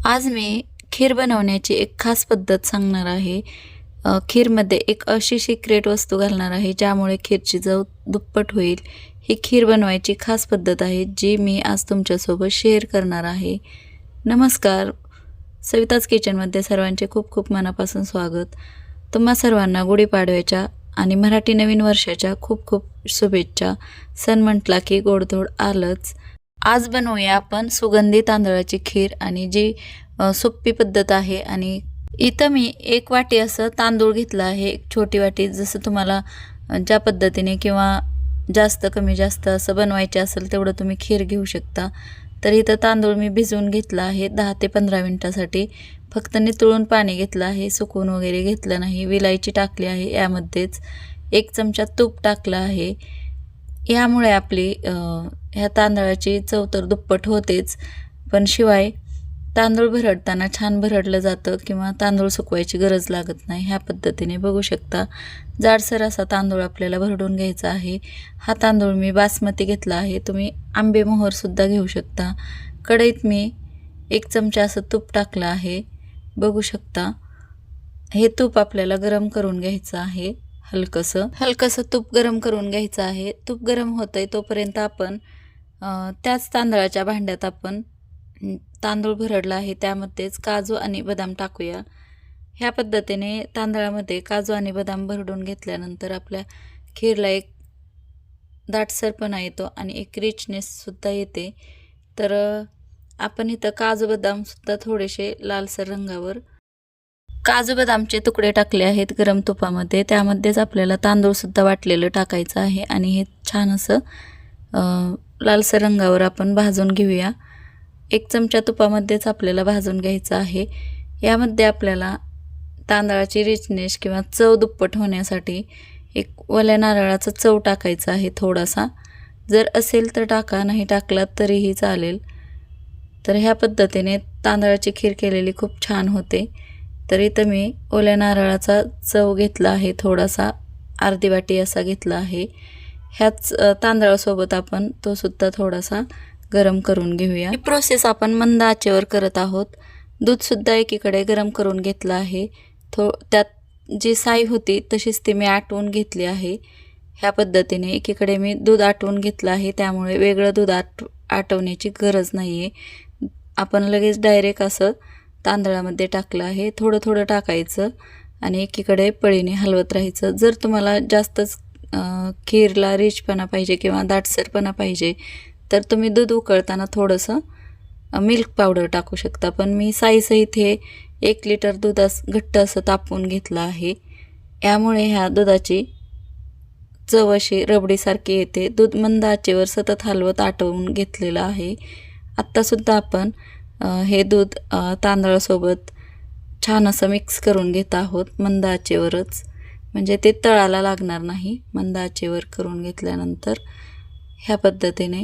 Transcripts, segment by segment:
आज मी खीर बनवण्याची एक खास पद्धत सांगणार आहे. खीरमध्ये एक अशी सिक्रेट वस्तू घालणार आहे, ज्यामुळे खीरची चव दुप्पट होईल. ही खीर बनवायची खास पद्धत आहे, जी मी आज तुमच्यासोबत शेअर करणार आहे. नमस्कार, सविताज किचनमध्ये सर्वांचे खूप खूप मनापासून स्वागत. तुम्हा सर्वांना गुढीपाडव्याच्या आणि मराठी नवीन वर्षाच्या खूप खूप शुभेच्छा. सण म्हटला की गोडधोड आलंच. आज बनवूया आपण सुगंधी तांदळाची खीर, आणि जी सोपी पद्धत आहे. आणि इथं मी 1 वाटी असं तांदूळ घेतला आहे. एक छोटी वाटी, जसं तुम्हाला ज्या पद्धतीने किंवा जास्त कमी जास्त असं बनवायचे असेल तेवढं तुम्ही खीर घेऊ शकता. तर इथं तांदूळ मी भिजवून घेतला आहे 10 ते 15 मिनटासाठी. फक्त नितळून पाणी घेतलं आहे, सुकवून वगैरे घेतलं नाही. विलायची टाकली आहे, यामध्येच 1 चमचा तूप टाकलं आहे. यामुळे आपली ह्या तांदळाची चव तर दुप्पट होतेच, पण शिवाय तांदूळ भरडताना छान भरडलं जातं किंवा तांदूळ सुकवायची गरज लागत नाही. ह्या पद्धतीने बघू शकता, जाडसर असा तांदूळ आपल्याला भरडून घ्यायचा आहे. हा तांदूळ मी बासमती घेतला आहे. तुम्ही आंबेमोहोरसुद्धा घेऊ शकता. कढईत मी 1 चमचा असं तूप टाकलं आहे. बघू शकता, हे तूप आपल्याला गरम करून घ्यायचं आहे. हलकंसं तूप गरम करून घ्यायचं आहे. तूप गरम होतंय तोपर्यंत आपण त्याच तांदळाच्या भांड्यात आपण तांदूळ भरडला आहे, त्यामध्येच काजू आणि बदाम टाकूया. ह्या पद्धतीने तांदळामध्ये काजू आणि बदाम भरडून घेतल्यानंतर आपल्या खीरला एक दाटसरपणा येतो आणि एक रिचनेससुद्धा येते. तर आपण इथं काजू बदामसुद्धा थोडेसे लालसर रंगावर काजू बदामचे तुकडे टाकले आहेत गरम तुपामध्ये. त्यामध्येच आपल्याला तांदूळसुद्धा वाटलेलं टाकायचं आहे आणि हे छान असं लालसर रंगावर आपण भाजून घेऊया. 1 चमचा तुपामध्येच आपल्याला भाजून घ्यायचं आहे. यामध्ये आपल्याला तांदळाची रिचनेस किंवा चव दुप्पट होण्यासाठी एक ओल्या नारळाचा चव टाकायचा आहे थोडासा. जर असेल तर टाका, नाही टाकलात तरीही चालेल. तर ह्या पद्धतीने तांदळाची खीर केलेली खूप छान होते. तर इथं मी ओल्या नारळाचा चव घेतला आहे, थोडासा अर्धी वाटी असा घेतला आहे. ह्याच तांदळासोबत आपण तो सुद्धा थोडासा गरम करून घेऊया. ही प्रोसेस आपण मंद आचेवर करत आहोत. दूधसुद्धा एकीकडे गरम करून घेतलं आहे. त्यात जी साई होती तशीच ती मी आटवून घेतली आहे. ह्या पद्धतीने एकीकडे मी दूध आटवून घेतलं आहे, त्यामुळे वेगळं दूध आटवण्याची गरज नाही आहे. आपण लगेच डायरेक्ट असं तांदळामध्ये टाकलं आहे. थोडं थोडं टाकायचं आणि एकीकडे पळीने हलवत राहायचं. जर तुम्हाला जास्तच खीरला रिचपणा पाहिजे किंवा दाटसरपणा पाहिजे तर तुम्ही दूध उकळताना थोडंसं मिल्क पावडर टाकू शकता. पण मी साईसहित हे 1 लिटर दूध घट्ट असं तापवून घेतलं आहे. यामुळे ह्या दुधाची चव अशी रबडीसारखी येते. दूध मंद आचेवर सतत हलवत आटवून घेतलेलं आहे. आत्तासुद्धा आपण हे दूध तांदळासोबत छान असं मिक्स करून घेत आहोत मंद आचेवरच, म्हणजे ते तळाला लागणार नाही. मंद आचेवर करून घेतल्यानंतर ह्या पद्धतीने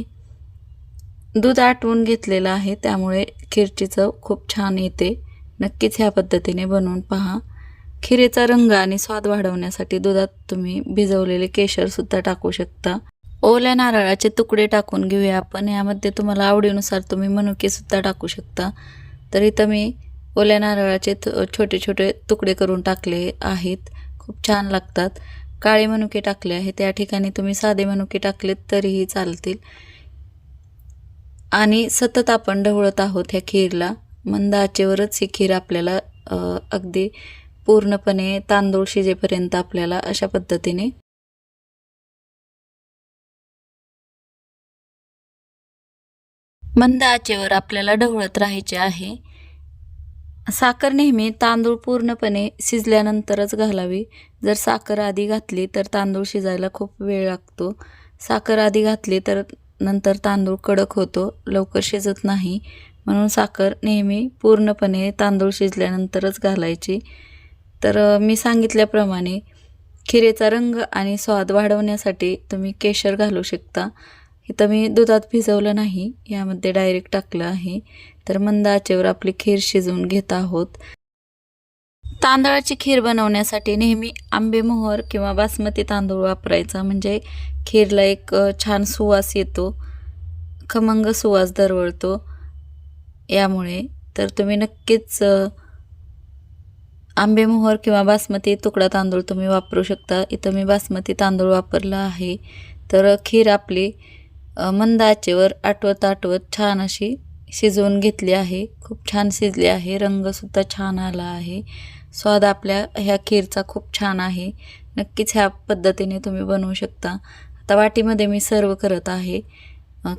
दूध आटवून घेतलेलं आहे, त्यामुळे खीरची चव खूप छान येते. नक्कीच ह्या पद्धतीने बनवून पहा. खीरेचा रंग आणि स्वाद वाढवण्यासाठी दुधात तुम्ही भिजवलेले केशरसुद्धा टाकू शकता. ओल्या नारळाचे तुकडे टाकून घेऊया आपण. यामध्ये तुम्हाला आवडीनुसार तुम्ही मनुकेसुद्धा टाकू शकता. तर इथं मी ओल्या नारळाचे छोटे छोटे तुकडे करून टाकले आहेत, खूप छान लागतात. काळे मनुके टाकले आहेत, त्या ठिकाणी तुम्ही साधे मनुके टाकलेत तरीही चालतील. आणि सतत आपण ढवळत आहोत ह्या खीरला. मंद आचेवरच ही खीर आपल्याला अगदी पूर्णपणे तांदूळ शिजेपर्यंत आपल्याला अशा पद्धतीने मंद आचेवर आपल्याला ढवळत राहायचे आहे. साखर नेहमी तांदूळ पूर्णपणे शिजल्यानंतरच घालावी. जर साखर आधी घातली तर तांदूळ शिजायला खूप वेळ लागतो. साखर आधी घातली तर नंतर तांदूळ कडक होतो, लवकर शिजत नाही. म्हणून साखर नेहमी पूर्णपणे तांदूळ शिजल्यानंतरच घालायची. तर मी सांगितल्याप्रमाणे खिरेचा रंग आणि स्वाद वाढवण्यासाठी तुम्ही केशर घालू शकता. इथं मी दुधात भिजवलं नाही, यामध्ये डायरेक्ट टाकलं आहे. तर मंद आचेवर आपली खीर शिजवून घेत आहोत. तांदळाची खीर बनवण्यासाठी नेहमी आंबेमोहोर किंवा बासमती तांदूळ वापरायचा, म्हणजे खीरला एक छान सुवास येतो, खमंग सुवास दरवळतो. यामुळे तर तुम्ही नक्कीच आंबेमोहोर किंवा बासमती तुकडा तांदूळ तुम्ही वापरू शकता. इथं मी बासमती तांदूळ वापरला आहे. तर खीर आपली मंद आचेवर आटवत छान अशी शिजवून घेतली आहे. खूप छान शिजली आहे. रंगसुद्धा छान आला आहे. स्वाद आपल्या ह्या खीरचा खूप छान आहे. नक्कीच ह्या पद्धतीने तुम्ही बनवू शकता. आता वाटीमध्ये मी सर्व करत आहे.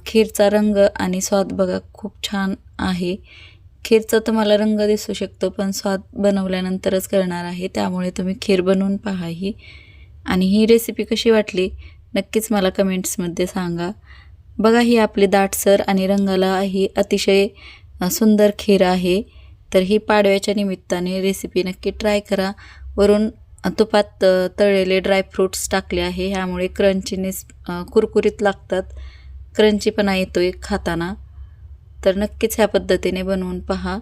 खीरचा रंग आणि स्वाद बघा खूप छान आहे. खीरचा तुम्हाला रंग दिसू शकतो, पण स्वाद बनवल्यानंतरच कळणार आहे. त्यामुळे तुम्ही खीर बनवून पहा ही. आणि ही रेसिपी कशी वाटली नक्कीच मला कमेंट्समध्ये सांगा. बघा ही आपली दाटसर आणि रंगाला ही अतिशय सुंदर खीर आहे. तर ही पाडव्याच्या निमित्ताने रेसिपी नक्की ट्राय करा. वरून तुपात तळलेले ड्रायफ्रूट्स टाकले आहे. ह्यामुळे क्रंचीनेस कुरकुरीत लागतात. क्रंचीपणा येतो एक खाताना. तर नक्कीच ह्या पद्धतीने बनवून पहा.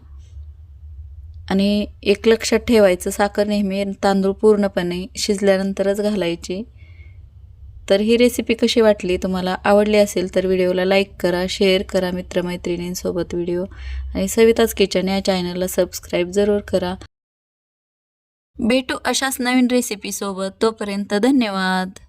आणि एक लक्षात ठेवायचं, साखर नेहमी तांदूळ पूर्णपणे शिजल्यानंतरच घालायची. तर ही रेसिपी कशी वाटली, तुम्हाला आवडली असेल तर व्हिडिओला लाईक करा, शेअर करा मित्रमैत्रिणींसोबत व्हिडिओ. आणि सविताज किचन या चॅनलला सबस्क्राईब जरूर करा. भेटू अशाच नवीन रेसिपीसोबत. तोपर्यंत धन्यवाद.